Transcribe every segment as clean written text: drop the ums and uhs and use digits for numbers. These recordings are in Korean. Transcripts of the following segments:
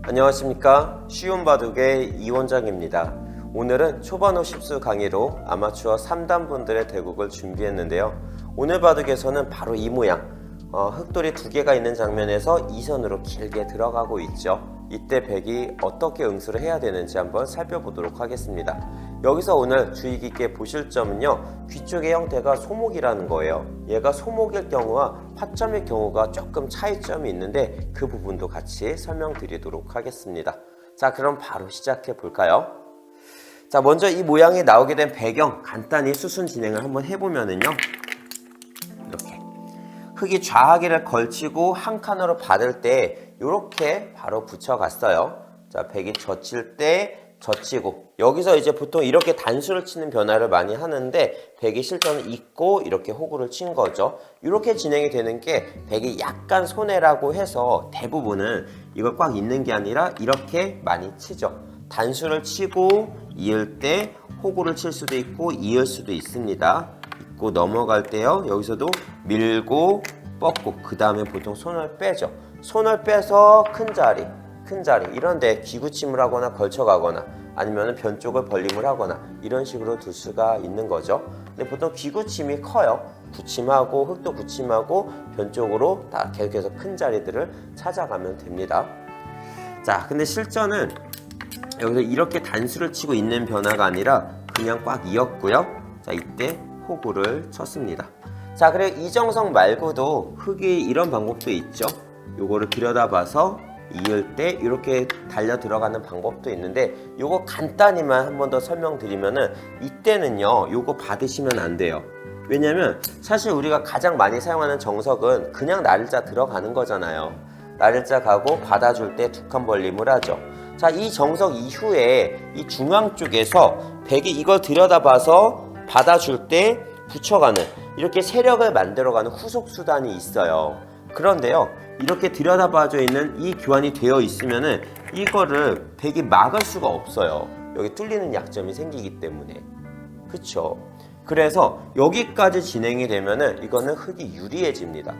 안녕하십니까. 쉬운 바둑의 이원장입니다. 오늘은 초반 50수 강의로 아마추어 3단 분들의 대국을 준비했는데요. 오늘 바둑에서는 바로 이 모양, 흑돌이 두 개가 있는 장면에서 2선으로 길게 들어가고 있죠. 이때 백이 어떻게 응수를 해야 되는지 한번 살펴보도록 하겠습니다. 여기서 오늘 주의 깊게 보실 점은요, 귀 쪽의 형태가 소목이라는 거예요. 얘가 소목일 경우와 파점일 경우가 조금 차이점이 있는데 그 부분도 같이 설명드리도록 하겠습니다. 자, 그럼 바로 시작해 볼까요? 자, 먼저 이 모양이 나오게 된 배경 간단히 수순 진행을 한번 해보면은요, 이렇게 흑이 좌하기를 걸치고 한 칸으로 받을 때 이렇게 바로 붙여갔어요. 자, 백이 젖힐 때 젖히고, 여기서 이제 보통 이렇게 단수를 치는 변화를 많이 하는데 백이 실전은 잊고 이렇게 호구를 친 거죠. 이렇게 진행이 되는 게 백이 약간 손해라고 해서 대부분은 이걸 꽉 잊는 게 아니라 이렇게 많이 치죠. 단수를 치고 이을 때 호구를 칠 수도 있고 이을 수도 있습니다. 잊고 넘어갈 때요, 여기서도 밀고 뻗고, 그 다음에 보통 손을 빼죠. 손을 빼서 큰 자리 이런데 귀구침을 하거나 걸쳐가거나 아니면 변 쪽을 벌림을 하거나 이런 식으로 둘 수가 있는 거죠. 근데 보통 귀구침이 커요. 구침하고 흑도 구침하고 변 쪽으로 다 계속해서 큰 자리들을 찾아가면 됩니다. 자, 근데 실전은 여기서 이렇게 단수를 치고 있는 변화가 아니라 그냥 꽉 이었고요. 자, 이때 호구를 쳤습니다. 자, 그리고 이정석 말고도 흑이 이런 방법도 있죠. 요거를 들여다봐서 이을 때 이렇게 달려 들어가는 방법도 있는데, 요거 간단히만 한 번 더 설명드리면은, 이때는요 요거 받으시면 안 돼요. 왜냐면 사실 우리가 가장 많이 사용하는 정석은 그냥 나를자 들어가는 거잖아요. 나를자 가고 받아줄 때 두 칸 벌림을 하죠. 자, 이 정석 이후에 이 중앙 쪽에서 백이 이걸 들여다봐서 받아줄 때 붙여가는, 이렇게 세력을 만들어가는 후속 수단이 있어요. 그런데요, 이렇게 들여다봐져 있는 이 교환이 되어 있으면은 이거를 백이 막을 수가 없어요. 여기 뚫리는 약점이 생기기 때문에. 그쵸? 그래서 여기까지 진행이 되면은 이거는 흑이 유리해집니다.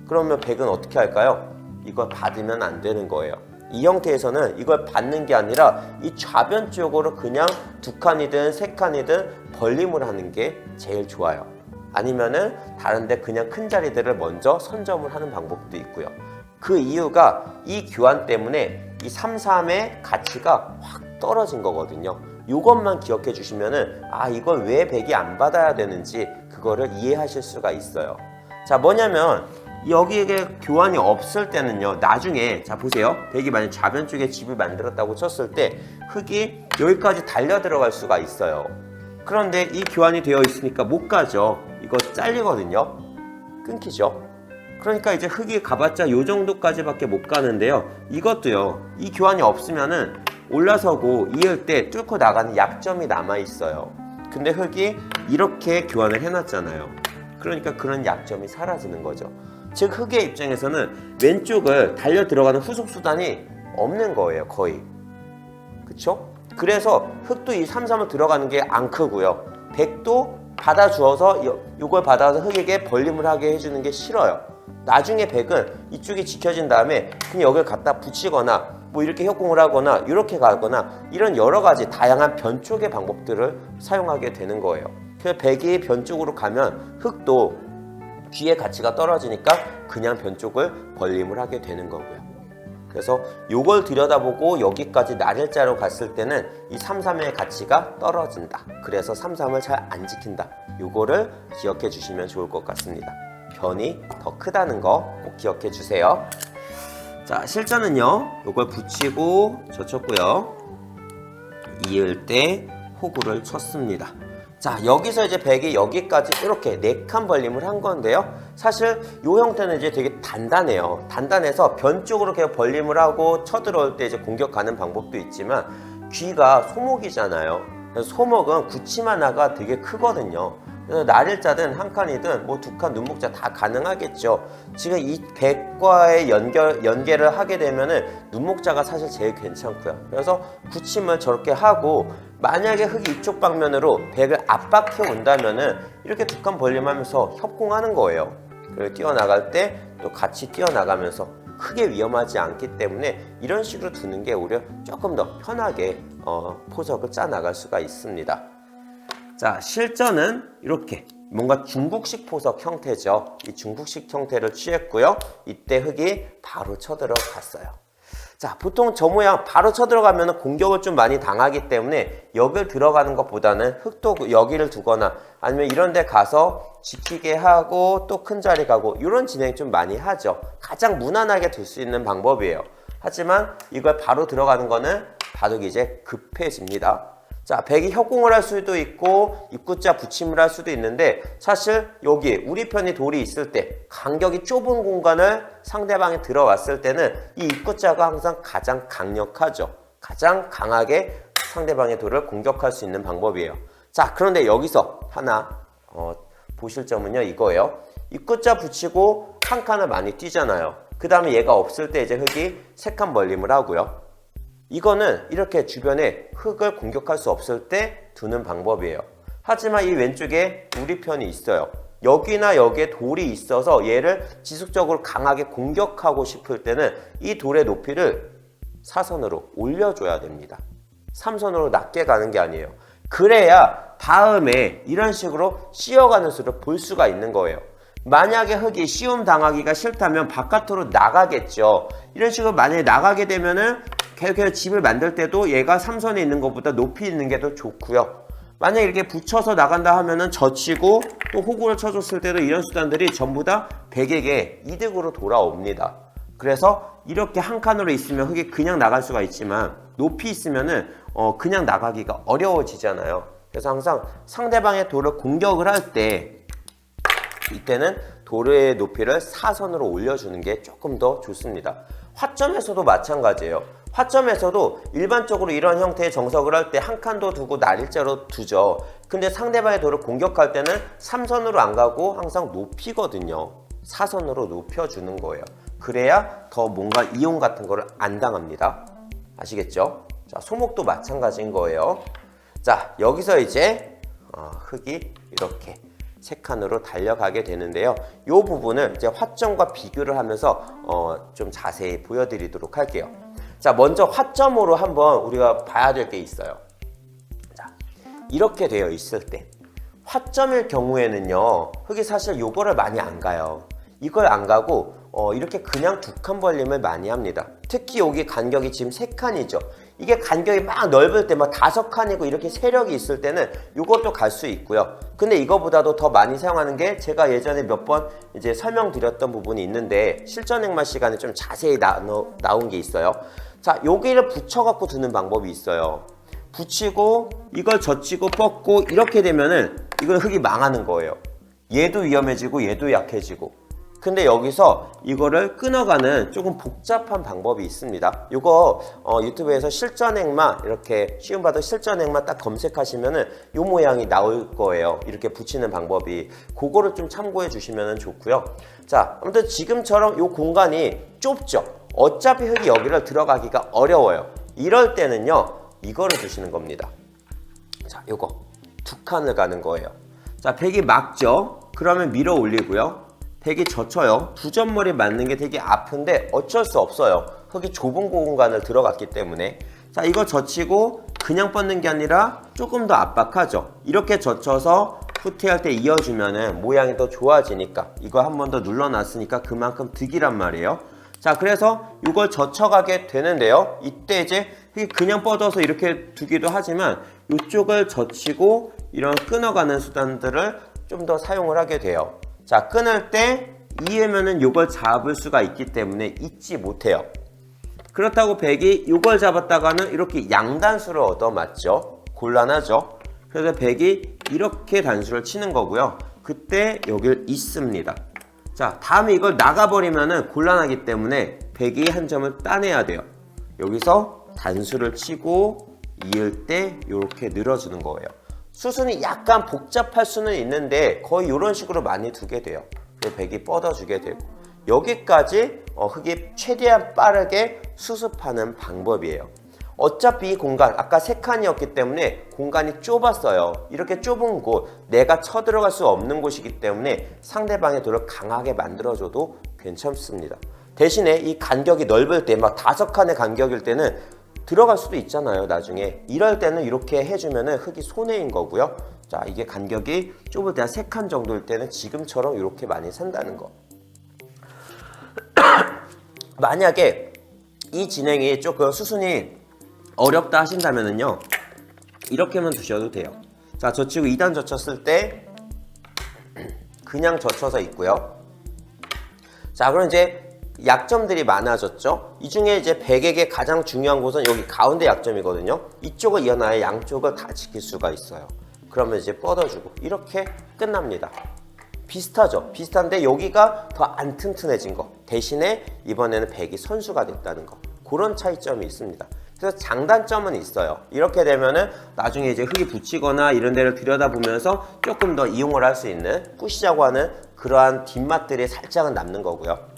그러면 백은 어떻게 할까요? 이걸 받으면 안 되는 거예요. 이 형태에서는 이걸 받는 게 아니라 이 좌변 쪽으로 그냥 두 칸이든 세 칸이든 벌림을 하는 게 제일 좋아요. 아니면은 다른데 그냥 큰 자리들을 먼저 선점을 하는 방법도 있고요. 그 이유가 이 교환 때문에 이 3-3의 가치가 확 떨어진 거거든요. 이것만 기억해 주시면은, 아, 이걸 왜 백이 안 받아야 되는지 그거를 이해하실 수가 있어요. 자, 뭐냐면 여기에 교환이 없을 때는요, 나중에, 자 보세요, 백이 만약 좌변 쪽에 집을 만들었다고 쳤을 때 흑이 여기까지 달려 들어갈 수가 있어요. 그런데 이 교환이 되어 있으니까 못 가죠. 이거 잘리거든요. 끊기죠. 그러니까 이제 흑이 가봤자 요 정도까지밖에 못 가는데요, 이것도요, 이 교환이 없으면은 올라서고 이을 때 뚫고 나가는 약점이 남아 있어요. 근데 흑이 이렇게 교환을 해놨잖아요. 그러니까 그런 약점이 사라지는 거죠. 즉 흑의 입장에서는 왼쪽을 달려 들어가는 후속 수단이 없는 거예요, 거의. 그쵸? 그래서 흑도 이 3-3을 들어가는 게 안 크고요, 백도 받아주어서 이걸 받아서 흑에게 벌림을 하게 해주는 게 싫어요. 나중에 백은 이쪽이 지켜진 다음에 그냥 여기를 갖다 붙이거나 뭐 이렇게 협공을 하거나 이렇게 가거나 이런 여러 가지 다양한 변 쪽의 방법들을 사용하게 되는 거예요. 그래서 백이 변 쪽으로 가면 흑도 귀의 가치가 떨어지니까 그냥 변 쪽을 벌림을 하게 되는 거고요. 그래서 요걸 들여다보고 여기까지 나를자로 갔을 때는 이 3-3의 가치가 떨어진다. 그래서 3-3을 잘 안 지킨다. 요거를 기억해 주시면 좋을 것 같습니다. 변이 더 크다는 거 꼭 기억해 주세요. 자, 실전은요, 요걸 붙이고 젖혔고요, 이을 때 호구를 쳤습니다. 자, 여기서 이제 백이 여기까지 이렇게 4칸 벌림을 한 건데요, 사실 이 형태는 이제 되게 단단해요. 단단해서 변 쪽으로 계속 벌림을 하고 쳐들어올 때 이제 공격하는 방법도 있지만, 귀가 소목이잖아요. 그래서 소목은 구침 하나가 되게 크거든요. 그래서 나릴자든 한 칸이든 뭐 두 칸 눈목자 다 가능하겠죠. 지금 이 백과의 연계를 하게 되면은 눈목자가 사실 제일 괜찮고요. 그래서 구침을 저렇게 하고, 만약에 흑이 이쪽 방면으로 백을 압박해 온다면은 이렇게 두 칸 벌림하면서 협공하는 거예요. 그리고 뛰어나갈 때 또 같이 뛰어나가면서 크게 위험하지 않기 때문에 이런 식으로 두는 게 오히려 조금 더 편하게 포석을 짜 나갈 수가 있습니다. 자, 실전은 이렇게 뭔가 중국식 포석 형태죠. 이 중국식 형태를 취했고요. 이때 흙이 바로 쳐들어갔어요. 자, 보통 저 모양 바로 쳐들어가면 공격을 좀 많이 당하기 때문에 여길 들어가는 것보다는 흙도 여기를 두거나 아니면 이런 데 가서 지키게 하고 또 큰 자리 가고 이런 진행 좀 많이 하죠. 가장 무난하게 둘 수 있는 방법이에요. 하지만 이걸 바로 들어가는 거는 바둑이 이제 급해집니다. 자, 백이 협공을 할 수도 있고 입구자 붙임을 할 수도 있는데 사실 여기 우리 편이 돌이 있을 때 간격이 좁은 공간을 상대방이 들어왔을 때는 이 입구자가 항상 가장 강력하죠. 가장 강하게 상대방의 돌을 공격할 수 있는 방법이에요. 자, 그런데 여기서 하나 보실 점은요, 이거예요. 입구자 붙이고 한 칸을 많이 뛰잖아요. 그 다음에 얘가 없을 때 이제 흙이 3칸 벌림을 하고요. 이거는 이렇게 주변에 흙을 공격할 수 없을 때 두는 방법이에요. 하지만 이 왼쪽에 우리 편이 있어요. 여기나 여기에 돌이 있어서 얘를 지속적으로 강하게 공격하고 싶을 때는 이 돌의 높이를 사선으로 올려줘야 됩니다. 3선으로 낮게 가는 게 아니에요. 그래야 다음에 이런 식으로 씌어가는 수를 볼 수가 있는 거예요. 만약에 흙이 씌움 당하기가 싫다면 바깥으로 나가겠죠. 이런 식으로 만약에 나가게 되면은 계속 집을 만들 때도 얘가 3선에 있는 것보다 높이 있는 게 더 좋고요. 만약에 이렇게 붙여서 나간다 하면은 젖히고 또 호구를 쳐줬을 때도 이런 수단들이 전부 다 백에게 이득으로 돌아옵니다. 그래서 이렇게 한 칸으로 있으면 흙이 그냥 나갈 수가 있지만 높이 있으면은 그냥 나가기가 어려워지잖아요. 그래서 항상 상대방의 돌을 공격을 할 때 이때는 돌의 높이를 사선으로 올려주는 게 조금 더 좋습니다. 화점에서도 마찬가지예요. 화점에서도 일반적으로 이런 형태의 정석을 할 때 한 칸도 두고 날일자로 두죠. 근데 상대방의 돌을 공격할 때는 3선으로 안 가고 항상 높이거든요. 사선으로 높여주는 거예요. 그래야 더 뭔가 이용 같은 거를 안 당합니다. 아시겠죠? 자, 소목도 마찬가지인 거예요. 자, 여기서 이제 흙이 이렇게 3칸으로 달려가게 되는데요. 이 부분을 이제 화점과 비교를 하면서 좀 자세히 보여드리도록 할게요. 자, 먼저 화점으로 한번 우리가 봐야 될 게 있어요. 자, 이렇게 되어 있을 때 화점일 경우에는요, 흙이 사실 요거를 많이 안 가요. 이걸 안 가고 이렇게 그냥 2칸 벌림을 많이 합니다. 특히 여기 간격이 지금 3칸이죠. 이게 간격이 막 넓을 때 막 5칸이고 이렇게 세력이 있을 때는 이것도 갈 수 있고요. 근데 이거보다도 더 많이 사용하는 게 제가 예전에 몇 번 이제 설명드렸던 부분이 있는데 실전 행마 시간에 좀 자세히 나온 게 있어요. 자, 여기를 붙여갖고 두는 방법이 있어요. 붙이고 이걸 젖히고 뻗고 이렇게 되면은 이건 흙이 망하는 거예요. 얘도 위험해지고 얘도 약해지고. 근데 여기서 이거를 끊어가는 조금 복잡한 방법이 있습니다. 이거 유튜브에서 실전행마 이렇게 쉬운 바둑 실전행마 딱 검색하시면은 이 모양이 나올 거예요. 이렇게 붙이는 방법이. 그거를 좀 참고해 주시면 좋고요. 자, 아무튼 지금처럼 이 공간이 좁죠. 어차피 흙이 여기를 들어가기가 어려워요. 이럴 때는요, 이거를 두시는 겁니다. 자, 요거 2칸을 가는 거예요. 자, 백이 막죠. 그러면 밀어 올리고요. 백이 젖혀요. 2점머리 맞는 게 되게 아픈데 어쩔 수 없어요. 흙이 좁은 공간을 들어갔기 때문에. 자, 이거 젖히고 그냥 뻗는 게 아니라 조금 더 압박하죠. 이렇게 젖혀서 후퇴할 때 이어주면은 모양이 더 좋아지니까. 이거 한 번 더 눌러놨으니까 그만큼 득이란 말이에요. 자, 그래서 이걸 젖혀가게 되는데요. 이때 이제 흙이 그냥 뻗어서 이렇게 두기도 하지만 이쪽을 젖히고 이런 끊어가는 수단들을 좀 더 사용을 하게 돼요. 자, 끊을 때 이으면은 이걸 잡을 수가 있기 때문에 잊지 못해요. 그렇다고 백이 이걸 잡았다가는 이렇게 양단수를 얻어맞죠. 곤란하죠. 그래서 백이 이렇게 단수를 치는 거고요. 그때 여길 잊습니다. 자, 다음에 이걸 나가버리면은 곤란하기 때문에 백이 한 점을 따내야 돼요. 여기서 단수를 치고 이을 때 이렇게 늘어주는 거예요. 수순이 약간 복잡할 수는 있는데 거의 이런 식으로 많이 두게 돼요. 그리고 백이 뻗어주게 되고 여기까지 흙이 최대한 빠르게 수습하는 방법이에요. 어차피 이 공간 아까 3칸이었기 때문에 공간이 좁았어요. 이렇게 좁은 곳 내가 쳐들어갈 수 없는 곳이기 때문에 상대방의 돌을 강하게 만들어줘도 괜찮습니다. 대신에 이 간격이 넓을 때 막 5칸의 간격일 때는 들어갈 수도 있잖아요, 나중에. 이럴 때는 이렇게 해주면은 흙이 손해인 거고요. 자, 이게 간격이 좁을 때 한 3칸 정도일 때는 지금처럼 이렇게 많이 산다는 거. 만약에 이 진행이 조금 수순이 어렵다 하신다면은요, 이렇게만 두셔도 돼요. 자, 젖히고 2단 젖혔을 때 그냥 젖혀서 있고요. 자, 그럼 이제 약점들이 많아졌죠. 이 중에 이제 백에게 가장 중요한 곳은 여기 가운데 약점이거든요. 이쪽을 이어놔야 양쪽을 다 지킬 수가 있어요. 그러면 이제 뻗어주고 이렇게 끝납니다. 비슷하죠? 비슷한데 여기가 더 안 튼튼해진 거. 대신에 이번에는 백이 선수가 됐다는 거. 그런 차이점이 있습니다. 그래서 장단점은 있어요. 이렇게 되면은 나중에 이제 흙이 붙이거나 이런 데를 들여다보면서 조금 더 이용을 할 수 있는, 꾸시자고 하는 그러한 뒷맛들이 살짝은 남는 거고요.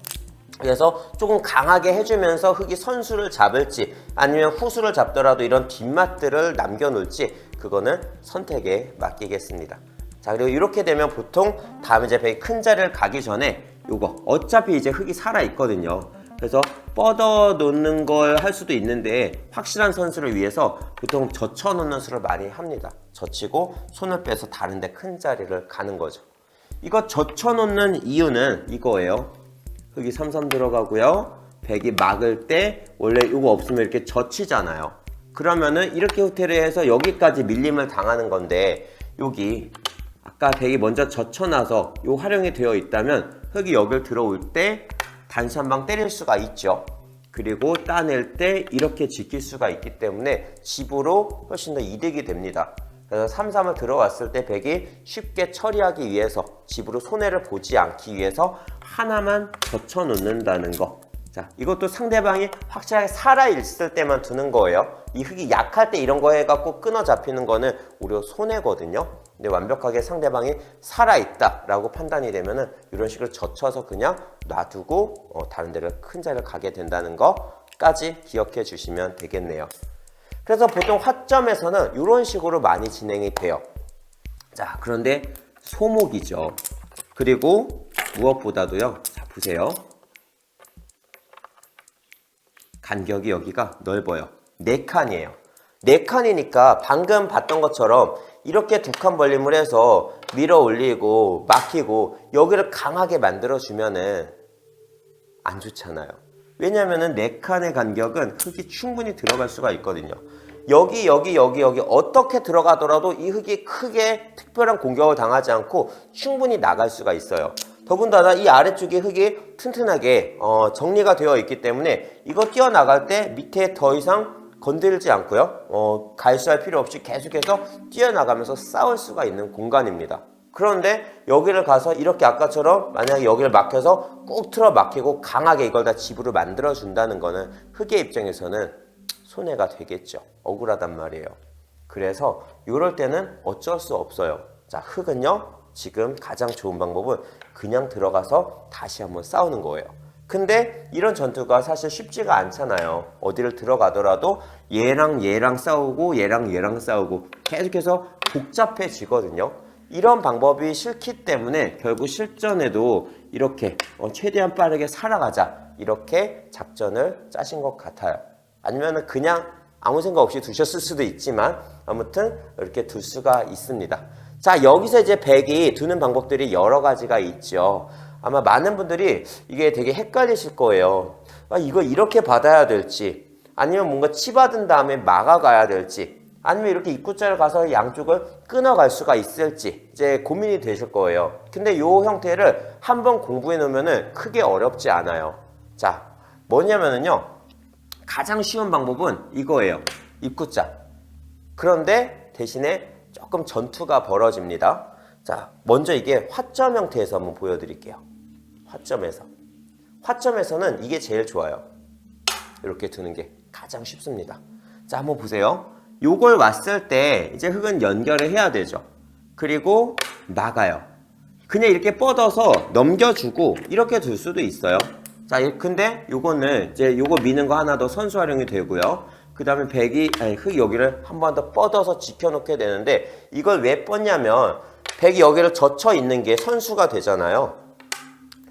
그래서 조금 강하게 해주면서 흙이 선수를 잡을지 아니면 후수를 잡더라도 이런 뒷맛들을 남겨놓을지 그거는 선택에 맡기겠습니다. 자, 그리고 이렇게 되면 보통 다음 이제 백이 큰 자리를 가기 전에 요거 어차피 이제 흙이 살아 있거든요. 그래서 뻗어 놓는 걸 할 수도 있는데 확실한 선수를 위해서 보통 젖혀 놓는 수를 많이 합니다. 젖히고 손을 빼서 다른 데 큰 자리를 가는 거죠. 이거 젖혀 놓는 이유는 이거예요. 흙이 삼삼 들어가고요. 백이 막을 때 원래 이거 없으면 이렇게 젖히잖아요. 그러면은 이렇게 후퇴를 해서 여기까지 밀림을 당하는 건데, 여기 아까 백이 먼저 젖혀놔서 요 활용이 되어 있다면 흙이 여기를 들어올 때 단수 한 방 때릴 수가 있죠. 그리고 따낼 때 이렇게 지킬 수가 있기 때문에 집으로 훨씬 더 이득이 됩니다. 그래서 3-3을 들어왔을 때 백이 쉽게 처리하기 위해서, 집으로 손해를 보지 않기 위해서 하나만 젖혀 놓는다는 거. 자, 이것도 상대방이 확실하게 살아있을 때만 두는 거예요. 이 흙이 약할 때 이런 거 해갖고 끊어 잡히는 거는 오히려 손해거든요. 근데 완벽하게 상대방이 살아있다 라고 판단이 되면은 이런 식으로 젖혀서 그냥 놔두고 다른 데를 큰 자리를 가게 된다는 거까지 기억해 주시면 되겠네요. 그래서 보통 화점에서는 이런 식으로 많이 진행이 돼요. 자, 그런데 소목이죠. 그리고 무엇보다도요, 자, 보세요. 간격이 여기가 넓어요. 4칸이에요. 4칸이니까 방금 봤던 것처럼 이렇게 2칸 벌림을 해서 밀어 올리고 막히고 여기를 강하게 만들어주면은 안 좋잖아요. 왜냐면은 4칸의 간격은 흙이 충분히 들어갈 수가 있거든요. 여기 어떻게 들어가더라도 이 흙이 크게 특별한 공격을 당하지 않고 충분히 나갈 수가 있어요. 더군다나 이 아래쪽에 흙이 튼튼하게 정리가 되어 있기 때문에 이거 뛰어나갈 때 밑에 더 이상 건들지 않고요. 갈수할 필요 없이 계속해서 뛰어나가면서 싸울 수가 있는 공간입니다. 그런데 여기를 가서 이렇게 아까처럼 만약에 여기를 막혀서 꾹 틀어 막히고 강하게 이걸 다 집으로 만들어 준다는 거는 흙의 입장에서는 손해가 되겠죠. 억울하단 말이에요. 그래서 이럴 때는 어쩔 수 없어요. 자, 흙은요, 지금 가장 좋은 방법은 그냥 들어가서 다시 한번 싸우는 거예요. 근데 이런 전투가 사실 쉽지가 않잖아요. 어디를 들어가더라도 얘랑 싸우고 얘랑 싸우고 계속해서 복잡해지거든요. 이런 방법이 싫기 때문에 결국 실전에도 이렇게 최대한 빠르게 살아가자, 이렇게 작전을 짜신 것 같아요. 아니면 그냥 아무 생각 없이 두셨을 수도 있지만 아무튼 이렇게 둘 수가 있습니다. 자, 여기서 이제 백이 두는 방법들이 여러 가지가 있죠. 아마 많은 분들이 이게 되게 헷갈리실 거예요. 이거 이렇게 받아야 될지, 아니면 뭔가 치받은 다음에 막아가야 될지, 아니면 이렇게 입구자를 가서 양쪽을 끊어갈 수가 있을지 이제 고민이 되실 거예요. 근데 이 형태를 한번 공부해 놓으면 크게 어렵지 않아요. 자, 뭐냐면은요, 가장 쉬운 방법은 이거예요. 입구자. 그런데 대신에 조금 전투가 벌어집니다. 자, 먼저 이게 화점 형태에서 한번 보여드릴게요. 화점에서는 이게 제일 좋아요. 이렇게 두는 게 가장 쉽습니다. 자, 한번 보세요. 요걸 왔을 때 이제 흙은 연결을 해야 되죠. 그리고 나가요. 그냥 이렇게 뻗어서 넘겨주고 이렇게 둘 수도 있어요. 자, 근데 요거는 이제 요거 미는 거 하나 더 선수 활용이 되고요. 그 다음에 흙 여기를 한 번 더 뻗어서 지켜놓게 되는데, 이걸 왜 뻗냐면 백이 여기를 젖혀 있는 게 선수가 되잖아요.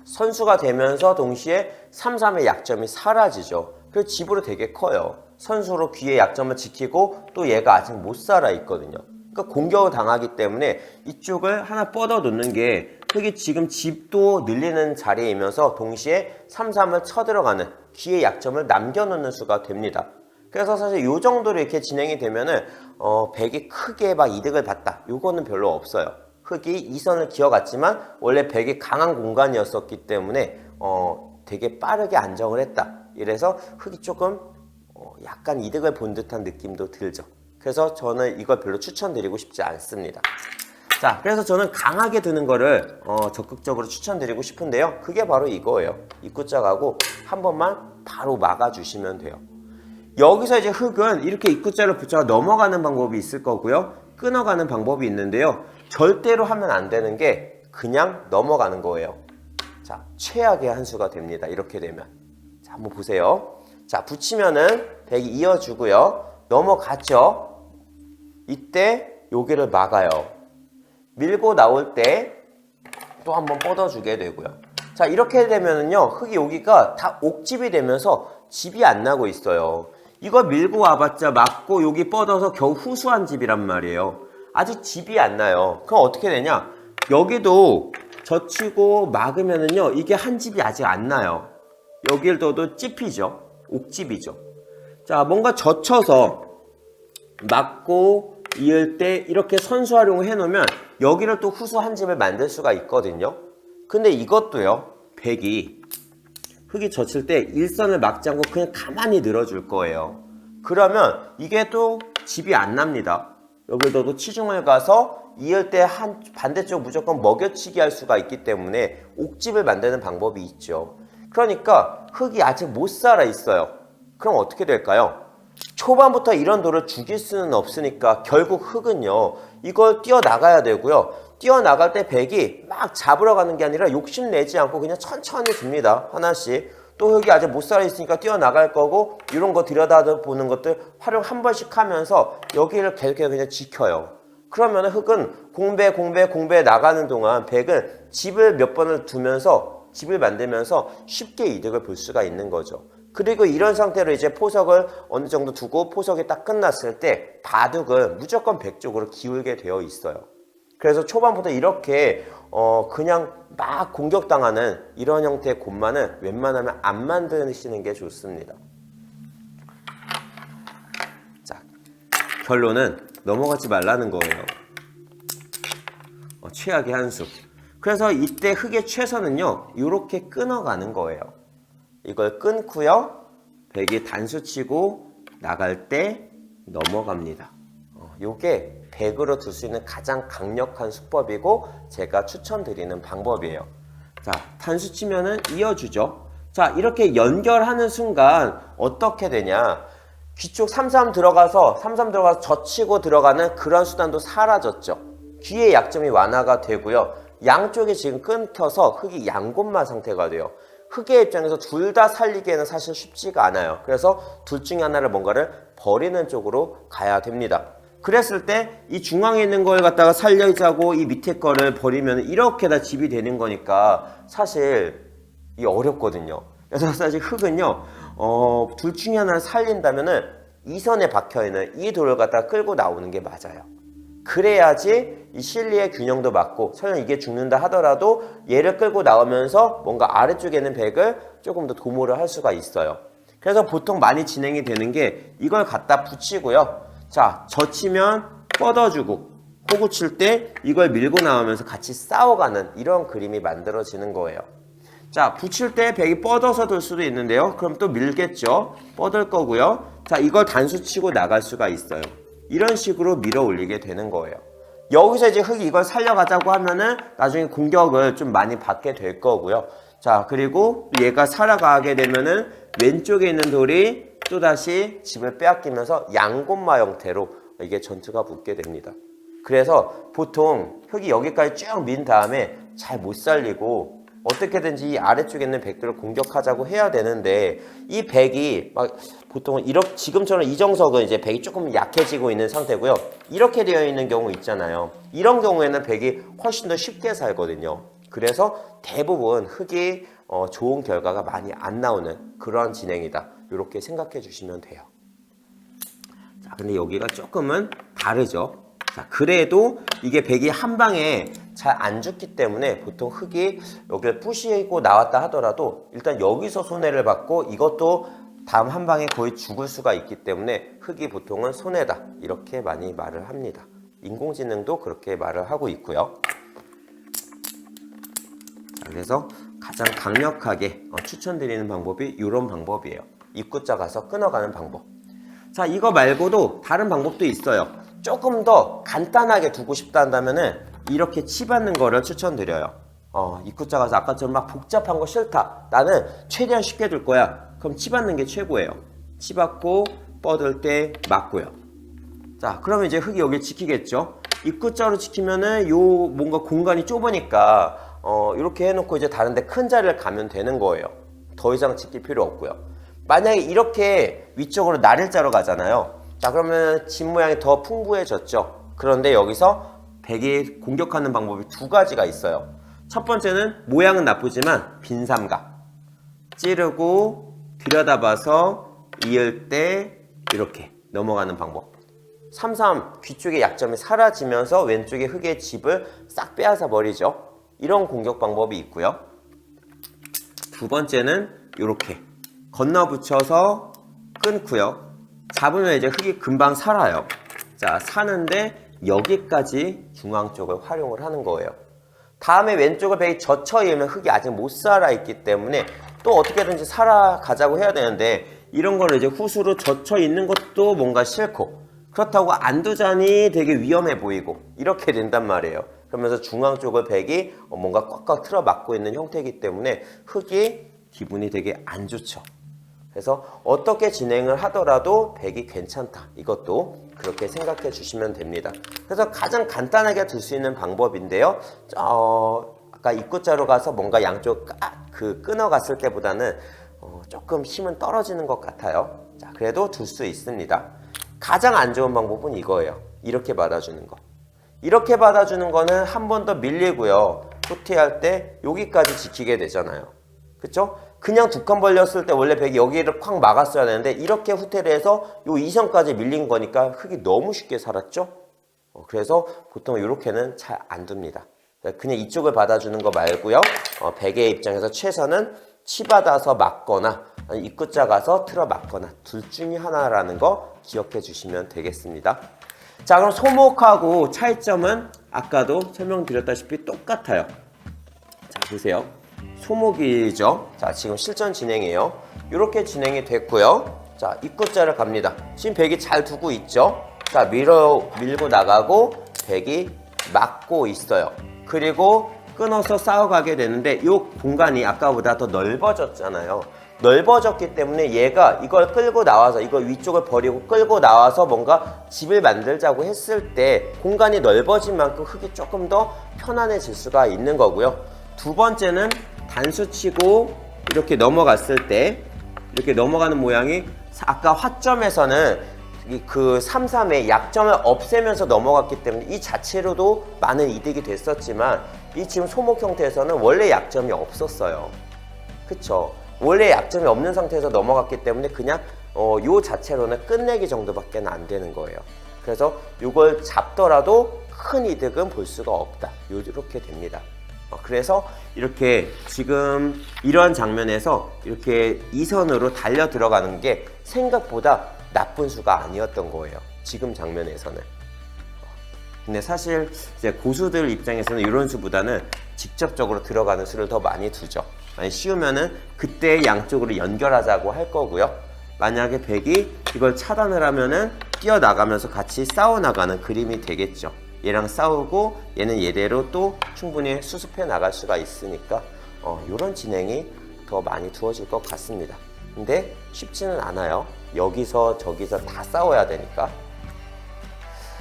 선수가 되면서 동시에 삼삼의 약점이 사라지죠. 그래서 집으로 되게 커요. 선수로 귀의 약점을 지키고 또 얘가 아직 못 살아 있거든요. 그러니까 공격을 당하기 때문에 이쪽을 하나 뻗어 놓는 게 흙이 지금 집도 늘리는 자리이면서 동시에 삼삼을 쳐들어가는 귀의 약점을 남겨놓는 수가 됩니다. 그래서 사실 이 정도로 이렇게 진행이 되면은 백이 크게 막 이득을 봤다. 요거는 별로 없어요. 흙이 이 선을 기어갔지만 원래 백이 강한 공간이었었기 때문에 되게 빠르게 안정을 했다. 이래서 흙이 조금 약간 이득을 본 듯한 느낌도 들죠. 그래서 저는 이걸 별로 추천드리고 싶지 않습니다. 자, 그래서 저는 강하게 드는 거를 적극적으로 추천드리고 싶은데요. 그게 바로 이거예요. 입구짝하고 한 번만 바로 막아주시면 돼요. 여기서 이제 흙은 이렇게 입구자를 붙여 넘어가는 방법이 있을 거고요. 끊어가는 방법이 있는데요. 절대로 하면 안 되는 게 그냥 넘어가는 거예요. 자, 최악의 한 수가 됩니다. 이렇게 되면. 자, 한번 보세요. 자, 붙이면은 백이 이어주고요. 넘어갔죠? 이때 여기를 막아요. 밀고 나올 때 또 한번 뻗어주게 되고요. 자, 이렇게 되면은요, 흙이 여기가 다 옥집이 되면서 집이 안 나고 있어요. 이거 밀고 와봤자 막고 여기 뻗어서 겨우 후수한 집이란 말이에요. 아직 집이 안 나요. 그럼 어떻게 되냐? 여기도 젖히고 막으면은요, 이게 한 집이 아직 안 나요. 여기를 둬도 찝히죠. 옥집이죠. 자, 뭔가 젖혀서 막고 이을 때 이렇게 선수 활용을 해놓으면 여기를 또 후수 한 집을 만들 수가 있거든요. 근데 이것도요, 백이 흙이 젖힐 때 일선을 막지 않고 그냥 가만히 늘어줄 거예요. 그러면 이게 또 집이 안 납니다. 여기서도 치중을 가서 이을 때 한 반대쪽 무조건 먹여치기 할 수가 있기 때문에 옥집을 만드는 방법이 있죠. 그러니까 흙이 아직 못 살아 있어요. 그럼 어떻게 될까요? 초반부터 이런 돌을 죽일 수는 없으니까 결국 흙은요, 이걸 뛰어나가야 되고요. 뛰어나갈 때 백이 막 잡으러 가는 게 아니라 욕심내지 않고 그냥 천천히 듭니다. 하나씩. 또 흙이 아직 못 살아있으니까 뛰어나갈 거고 이런 거 들여다보는 것들 활용 한 번씩 하면서 여기를 계속해서 그냥 지켜요. 그러면 흙은 공배 나가는 동안 백은 집을 몇 번을 두면서 집을 만들면서 쉽게 이득을 볼 수가 있는 거죠. 그리고 이런 상태로 이제 포석을 어느 정도 두고 포석이 딱 끝났을 때 바둑은 무조건 백 쪽으로 기울게 되어 있어요. 그래서 초반부터 이렇게 그냥 막 공격당하는 이런 형태의 곰만은 웬만하면 안 만드시는 게 좋습니다. 자, 결론은 넘어가지 말라는 거예요. 최악의 한 수. 그래서 이때 흙의 최선은요, 이렇게 끊어가는 거예요. 이걸 끊고요, 백이 단수 치고 나갈 때 넘어갑니다. 요게 백으로 둘 수 있는 가장 강력한 수법이고 제가 추천드리는 방법이에요. 자, 단수 치면은 이어주죠. 자, 이렇게 연결하는 순간 어떻게 되냐? 귀쪽 삼삼 들어가서 젖히고 들어가는 그런 수단도 사라졌죠. 귀의 약점이 완화가 되고요. 양쪽이 지금 끊겨서 흙이 양곤마 상태가 돼요. 흙의 입장에서 둘 다 살리기에는 사실 쉽지가 않아요. 그래서 둘 중에 하나를 뭔가를 버리는 쪽으로 가야 됩니다. 그랬을 때 이 중앙에 있는 걸 갖다가 살리자고 이 밑에 거를 버리면 이렇게 다 집이 되는 거니까 사실 이 어렵거든요. 그래서 사실 흙은요, 둘 중에 하나를 살린다면은 이 선에 박혀있는 이 돌을 갖다가 끌고 나오는 게 맞아요. 그래야지 이 실리의 균형도 맞고 설령 이게 죽는다 하더라도 얘를 끌고 나오면서 뭔가 아래쪽에 있는 백을 조금 더 도모를 할 수가 있어요. 그래서 보통 많이 진행이 되는 게 이걸 갖다 붙이고요. 자, 젖히면 뻗어주고 호구 칠 때 이걸 밀고 나오면서 같이 싸워가는 이런 그림이 만들어지는 거예요. 자, 붙일 때 백이 뻗어서 돌 수도 있는데요. 그럼 또 밀겠죠. 뻗을 거고요. 자, 이걸 단수 치고 나갈 수가 있어요. 이런 식으로 밀어 올리게 되는 거예요. 여기서 이제 흙이 이걸 살려가자고 하면은 나중에 공격을 좀 많이 받게 될 거고요. 자, 그리고 얘가 살아가게 되면은 왼쪽에 있는 돌이 또다시 집을 빼앗기면서 양곤마 형태로 이게 전투가 붙게 됩니다. 그래서 보통 흙이 여기까지 쭉 민 다음에 잘 못 살리고 어떻게든지 이 아래쪽에 있는 백들을 공격하자고 해야 되는데 이 백이 막 보통은 이렇게 지금처럼 이 정석은 이제 백이 조금 약해지고 있는 상태고요. 이렇게 되어 있는 경우 있잖아요. 이런 경우에는 백이 훨씬 더 쉽게 살거든요. 그래서 대부분 흙이 좋은 결과가 많이 안 나오는 그런 진행이다. 이렇게 생각해 주시면 돼요. 자, 근데 여기가 조금은 다르죠. 자, 그래도 이게 백이 한 방에 잘 안 죽기 때문에 보통 흙이 여기를 부시고 나왔다 하더라도 일단 여기서 손해를 받고 이것도 다음 한 방에 거의 죽을 수가 있기 때문에 흙이 보통은 손해다. 이렇게 많이 말을 합니다. 인공지능도 그렇게 말을 하고 있고요. 자, 그래서 가장 강력하게 추천드리는 방법이 이런 방법이에요. 입구자 가서 끊어가는 방법. 자, 이거 말고도 다른 방법도 있어요. 조금 더 간단하게 두고 싶다 한다면은 이렇게 치받는 거를 추천드려요. 입구자 가서 아까처럼 막 복잡한 거 싫다. 나는 최대한 쉽게 둘 거야. 그럼 치받는 게 최고예요. 치받고 뻗을 때 맞고요. 자, 그러면 이제 흙이 여기 지키겠죠. 입구자로 지키면은 요 뭔가 공간이 좁으니까 이렇게 해놓고 이제 다른데 큰 자리를 가면 되는 거예요. 더 이상 지킬 필요 없고요. 만약에 이렇게 위쪽으로 날일자로 가잖아요. 자, 그러면 집 모양이 더 풍부해졌죠. 그런데 여기서 백이 공격하는 방법이 두 가지가 있어요. 첫 번째는 모양은 나쁘지만 빈삼각. 찌르고 들여다봐서 이을 때 이렇게 넘어가는 방법. 3-3 귀 쪽의 약점이 사라지면서 왼쪽에 흙의 집을 싹 빼앗아 버리죠. 이런 공격 방법이 있고요. 두 번째는 이렇게 건너 붙여서 끊고요. 잡으면 이제 흙이 금방 살아요. 자, 사는데 여기까지 중앙 쪽을 활용을 하는 거예요. 다음에 왼쪽을 백이 젖혀 이으면 흙이 아직 못 살아있기 때문에 또 어떻게든지 살아가자고 해야 되는데 이런 거를 이제 후수로 젖혀 있는 것도 뭔가 싫고 그렇다고 안 두자니 되게 위험해 보이고 이렇게 된단 말이에요. 그러면서 중앙 쪽을 백이 뭔가 꽉꽉 틀어 막고 있는 형태이기 때문에 흙이 기분이 되게 안 좋죠. 그래서 어떻게 진행을 하더라도 백이 괜찮다. 이것도 그렇게 생각해 주시면 됩니다. 그래서 가장 간단하게 둘 수 있는 방법인데요. 아까 입구자로 가서 뭔가 양쪽 끊어갔을 때보다는 조금 힘은 떨어지는 것 같아요. 자, 그래도 둘 수 있습니다. 가장 안 좋은 방법은 이거예요. 이렇게 받아주는 거. 이렇게 받아주는 거는 한 번 더 밀리고요. 후퇴할 때 여기까지 지키게 되잖아요. 그쵸? 그냥 두 칸 벌렸을 때 원래 백이 여기를 콱 막았어야 되는데 이렇게 후퇴를 해서 요 이선까지 밀린 거니까 흙이 너무 쉽게 살았죠? 그래서 보통 이렇게는 잘 안 둡니다. 그냥 이쪽을 받아주는 거 말고요. 백의 입장에서 최선은 치받아서 막거나 입구자 가서 틀어 막거나 둘 중에 하나라는 거 기억해 주시면 되겠습니다. 자, 그럼 소목하고 차이점은 아까도 설명드렸다시피 똑같아요. 자, 보세요. 소목이죠. 자, 지금 실전 진행이에요. 이렇게 진행이 됐고요. 자, 입구자를 갑니다. 지금 백이 잘 두고 있죠. 자, 밀고 나가고 백이 막고 있어요. 그리고 끊어서 싸워가게 되는데 이 공간이 아까보다 더 넓어졌잖아요. 넓어졌기 때문에 얘가 이걸 끌고 나와서 이걸 위쪽을 버리고 끌고 나와서 뭔가 집을 만들자고 했을 때 공간이 넓어진 만큼 흙이 조금 더 편안해질 수가 있는 거고요. 두 번째는 단수 치고 이렇게 넘어갔을 때 이렇게 넘어가는 모양이 아까 화점에서는 그 3-3의 약점을 없애면서 넘어갔기 때문에 이 자체로도 많은 이득이 됐었지만 이 지금 소목 형태에서는 원래 약점이 없었어요. 그쵸? 원래 약점이 없는 상태에서 넘어갔기 때문에 그냥 요 자체로는 끝내기 정도밖에 안 되는 거예요. 그래서 이걸 잡더라도 큰 이득은 볼 수가 없다. 이렇게 됩니다. 그래서 이렇게 지금 이러한 장면에서 이렇게 이선으로 달려 들어가는 게 생각보다 나쁜 수가 아니었던 거예요. 지금 장면에서는. 근데 사실 이제 고수들 입장에서는 이런 수보다는 직접적으로 들어가는 수를 더 많이 두죠. 많이 씌우면은 그때 양쪽으로 연결하자고 할 거고요. 만약에 백이 이걸 차단을 하면은 뛰어나가면서 같이 싸워나가는 그림이 되겠죠. 얘랑 싸우고 얘는 얘대로 또 충분히 수습해 나갈 수가 있으니까 이런 진행이 더 많이 두어질 것 같습니다. 근데 쉽지는 않아요. 여기서 저기서 다 싸워야 되니까.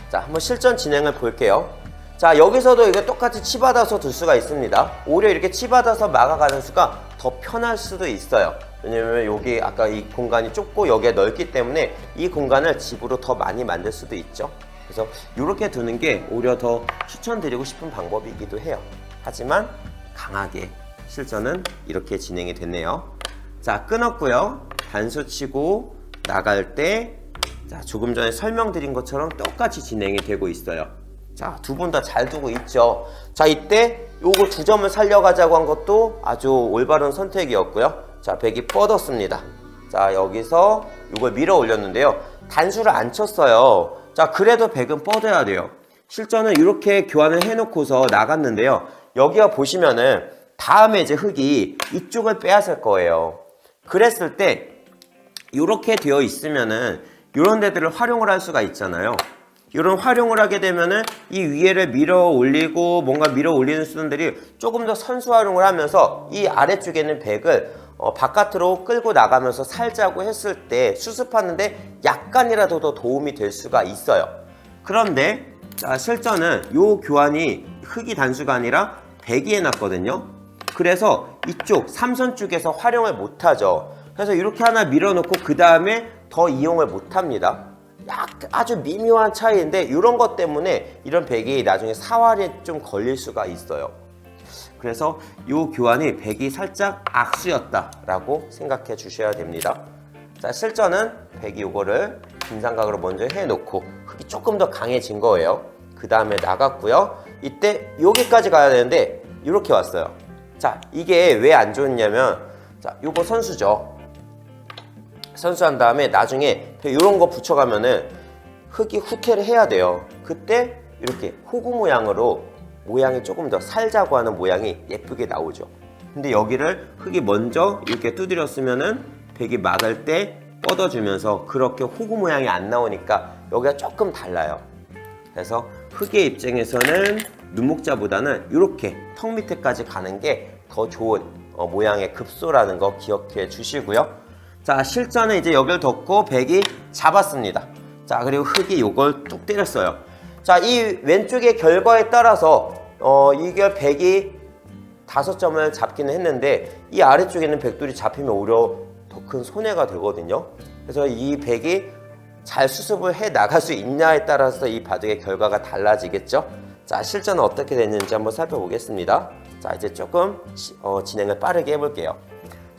자, 한번 실전 진행을 볼게요. 자, 여기서도 이게 똑같이 치받아서 둘 수가 있습니다. 오히려 이렇게 치받아서 막아가는 수가 더 편할 수도 있어요. 왜냐면 여기 아까 이 공간이 좁고 여기가 넓기 때문에 이 공간을 집으로 더 많이 만들 수도 있죠. 그래서 이렇게 두는 게 오히려 더 추천드리고 싶은 방법이기도 해요. 하지만 강하게 실전은 이렇게 진행이 됐네요. 자, 끊었고요. 단수 치고 나갈 때 자, 조금 전에 설명드린 것처럼 똑같이 진행이 되고 있어요. 자, 두 분 다 잘 두고 있죠. 자, 이때 요거 두 점을 살려가자고 한 것도 아주 올바른 선택이었고요. 자, 백이 뻗었습니다. 자, 여기서 요걸 밀어 올렸는데요. 단수를 안 쳤어요. 자, 그래도 백은 뻗어야 돼요. 실전은 이렇게 교환을 해놓고서 나갔는데요. 여기가 보시면은 다음에 이제 흙이 이쪽을 빼앗을 거예요. 그랬을 때 이렇게 되어 있으면은 이런 데들을 활용을 할 수가 있잖아요. 이런 활용을 하게 되면은 이 위에를 밀어 올리고 뭔가 밀어 올리는 수단들이 조금 더 선수 활용을 하면서 이 아래쪽에 있는 백을 바깥으로 끌고 나가면서 살자고 했을 때 수습하는데 약간이라도 더 도움이 될 수가 있어요. 그런데 자, 실전은 이 교환이 흙이 단수가 아니라 백이 해놨거든요. 그래서 이쪽 삼선 쪽에서 활용을 못하죠. 그래서 이렇게 하나 밀어놓고 그 다음에 더 이용을 못합니다. 아주 미묘한 차이인데 이런 것 때문에 이런 백이 나중에 사활에 좀 걸릴 수가 있어요. 그래서 이 교환이 백이 살짝 악수였다라고 생각해 주셔야 됩니다. 자, 실전은 백이 이거를 김삼각으로 먼저 해놓고 흙이 조금 더 강해진 거예요. 그 다음에 나갔고요. 이때 여기까지 가야 되는데 이렇게 왔어요. 자, 이게 왜 안 좋냐면 자, 요거 선수죠. 선수한 다음에 나중에 이런 거 붙여가면은 흙이 후퇴를 해야 돼요. 그때 이렇게 호구 모양으로 모양이 조금 더 살자고 하는 모양이 예쁘게 나오죠. 근데 여기를 흙이 먼저 이렇게 두드렸으면은 백이 막을 때 뻗어주면서 그렇게 호구 모양이 안 나오니까 여기가 조금 달라요. 그래서 흙의 입장에서는 눈목자보다는 이렇게 턱 밑에까지 가는 게 더 좋은 모양의 급소라는 거 기억해 주시고요. 자, 실전은 이제 여기를 덮고 백이 잡았습니다. 자, 그리고 흙이 이걸 뚝 때렸어요. 자, 이 왼쪽의 결과에 따라서 이게 백이 5점을 잡기는 했는데 이 아래쪽에 있는 백돌이 잡히면 오히려 더 큰 손해가 되거든요. 그래서 이 백이 잘 수습을 해 나갈 수 있냐에 따라서 이 바둑의 결과가 달라지겠죠. 자, 실전은 어떻게 됐는지 한번 살펴보겠습니다. 자, 이제 조금 진행을 빠르게 해볼게요.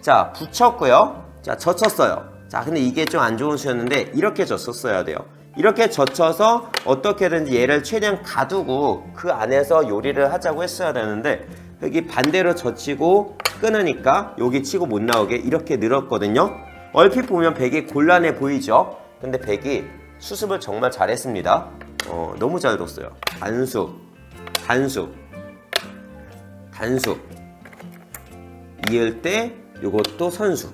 자, 붙였고요. 자, 젖혔어요. 자, 근데 이게 좀 안 좋은 수였는데 이렇게 젖혔어야 돼요. 이렇게 젖혀서 어떻게든지 얘를 최대한 가두고 그 안에서 요리를 하자고 했어야 되는데 여기 반대로 젖히고 끊으니까 여기 치고 못 나오게 이렇게 늘었거든요. 얼핏 보면 백이 곤란해 보이죠. 근데 백이 수습을 정말 잘했습니다. 너무 잘 뒀어요. 단수, 단수, 단수. 이을 때 요것도 선수.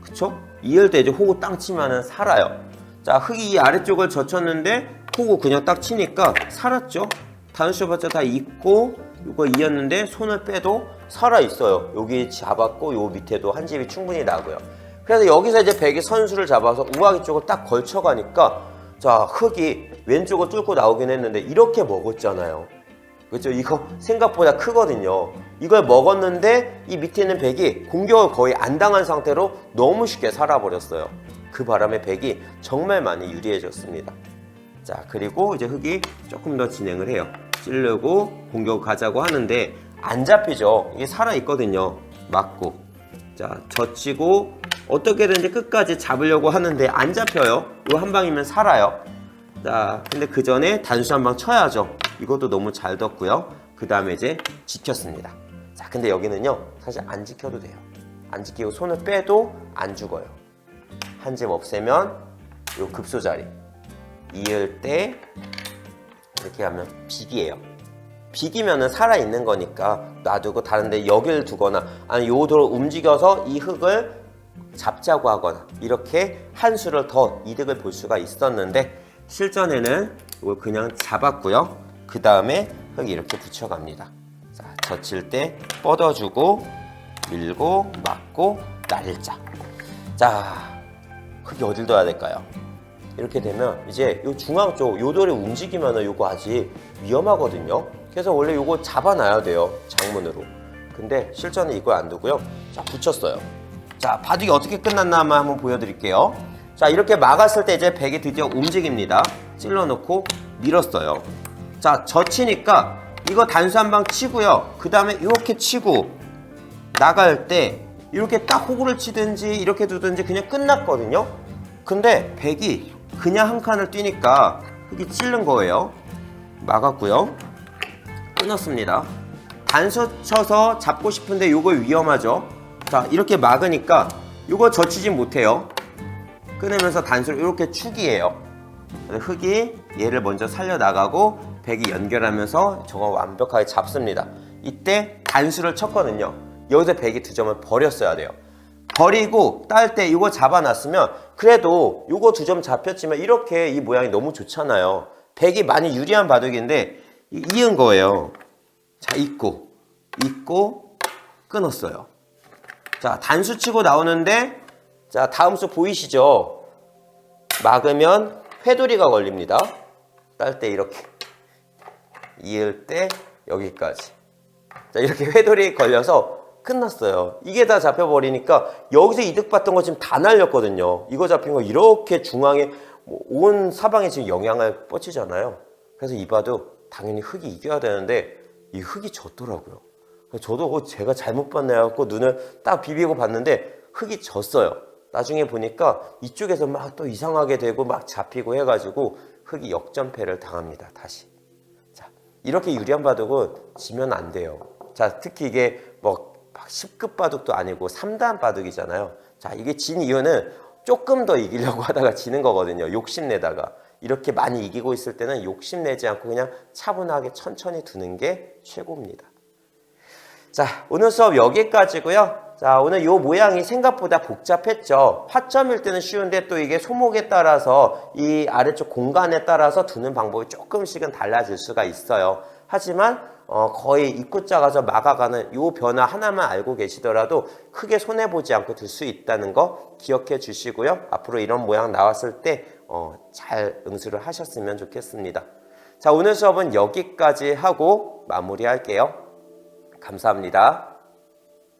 그쵸? 이을 때 이제 호구 땅 치면은 살아요. 자, 흙이 이 아래쪽을 젖혔는데 호구 그냥 딱 치니까 살았죠? 단수 봤자 다 있고 이거 이었는데 손을 빼도 살아있어요. 여기 잡았고 요 밑에도 한 집이 충분히 나고요. 그래서 여기서 이제 백이 선수를 잡아서 우아기 쪽을 딱 걸쳐가니까 자, 흙이 왼쪽을 뚫고 나오긴 했는데 이렇게 먹었잖아요. 그렇죠? 이거 생각보다 크거든요. 이걸 먹었는데 이 밑에 있는 백이 공격을 거의 안 당한 상태로 너무 쉽게 살아버렸어요. 그 바람에 백이 정말 많이 유리해졌습니다. 자, 그리고 이제 흙이 조금 더 진행을 해요. 찌르고 공격을 가자고 하는데 안 잡히죠. 이게 살아있거든요. 맞고. 자, 젖히고 어떻게든지 끝까지 잡으려고 하는데 안 잡혀요. 이 한 방이면 살아요. 자, 근데 그 전에 단수 한 방 쳐야죠. 이것도 너무 잘 뒀고요. 그 다음에 이제 지켰습니다. 자, 근데 여기는요, 사실 안 지켜도 돼요. 안 지키고 손을 빼도 안 죽어요. 한 집 없애면 요 급소 자리. 이을 때 이렇게 하면 비기예요. 비기면은 살아있는 거니까 놔두고 다른데 여기를 두거나 아니 요 도로 움직여서 이 흙을 잡자고 하거나 이렇게 한 수를 더 이득을 볼 수가 있었는데 실전에는 이걸 그냥 잡았고요. 그 다음에 흙 이렇게 붙여갑니다. 자, 젖힐 때 뻗어주고 밀고 막고 날자. 자, 흙이 어딜 둬야 될까요? 이렇게 되면 이제 요 중앙 쪽 요 돌이 움직이면은 요거 아직 위험하거든요. 그래서 원래 요거 잡아놔야 돼요. 장문으로. 근데 실전에 이걸 안 두고요. 자, 붙였어요. 자, 바둑이 어떻게 끝났나 한번 보여드릴게요. 자, 이렇게 막았을 때 이제 백이 드디어 움직입니다. 찔러놓고 밀었어요. 자, 젖히니까 이거 단수 한 방 치고요. 그 다음에 이렇게 치고 나갈 때 이렇게 딱 호구를 치든지 이렇게 두든지 그냥 끝났거든요. 근데 백이 그냥 한 칸을 뛰니까 흙이 찌른 거예요. 막았고요. 끊었습니다. 단수 쳐서 잡고 싶은데 이거 위험하죠. 자, 이렇게 막으니까 이거 젖히지 못해요. 끊으면서 단수를 이렇게 축이에요. 흙이 얘를 먼저 살려나가고 백이 연결하면서 저거 완벽하게 잡습니다. 이때 단수를 쳤거든요. 여기서 백이 2점을 버렸어야 돼요. 버리고 딸 때 이거 잡아놨으면 그래도 이거 2점 잡혔지만 이렇게 이 모양이 너무 좋잖아요. 백이 많이 유리한 바둑인데 이은 거예요. 자, 있고 끊었어요. 자, 단수 치고 나오는데 자, 다음 수 보이시죠? 막으면 회돌이가 걸립니다. 딸 때 이렇게 이을 때 여기까지. 자, 이렇게 회돌이 걸려서 끝났어요. 이게 다 잡혀버리니까 여기서 이득 봤던 거 지금 다 날렸거든요. 이거 잡힌 거 이렇게 중앙에 온 사방에 지금 영향을 뻗치잖아요. 그래서 이 바둑 당연히 흙이 이겨야 되는데 이 흙이 졌더라고요. 저도 제가 잘못 봤나 해갖고 눈을 딱 비비고 봤는데 흙이 졌어요. 나중에 보니까 이쪽에서 막 또 이상하게 되고 막 잡히고 해가지고 흙이 역전패를 당합니다. 다시. 자, 이렇게 유리한 바둑은 지면 안 돼요. 자, 특히 이게 뭐 10급 바둑도 아니고 3단 바둑이잖아요. 자, 이게 진 이유는 조금 더 이기려고 하다가 지는 거거든요. 욕심내다가. 이렇게 많이 이기고 있을 때는 욕심내지 않고 그냥 차분하게 천천히 두는 게 최고입니다. 자, 오늘 수업 여기까지고요. 자, 오늘 요 모양이 생각보다 복잡했죠. 화점일 때는 쉬운데 또 이게 소목에 따라서 이 아래쪽 공간에 따라서 두는 방법이 조금씩은 달라질 수가 있어요. 하지만 거의 입구자 가서 막아가는 요 변화 하나만 알고 계시더라도 크게 손해보지 않고 둘 수 있다는 거 기억해 주시고요. 앞으로 이런 모양 나왔을 때 잘 응수를 하셨으면 좋겠습니다. 자, 오늘 수업은 여기까지 하고 마무리할게요. 감사합니다.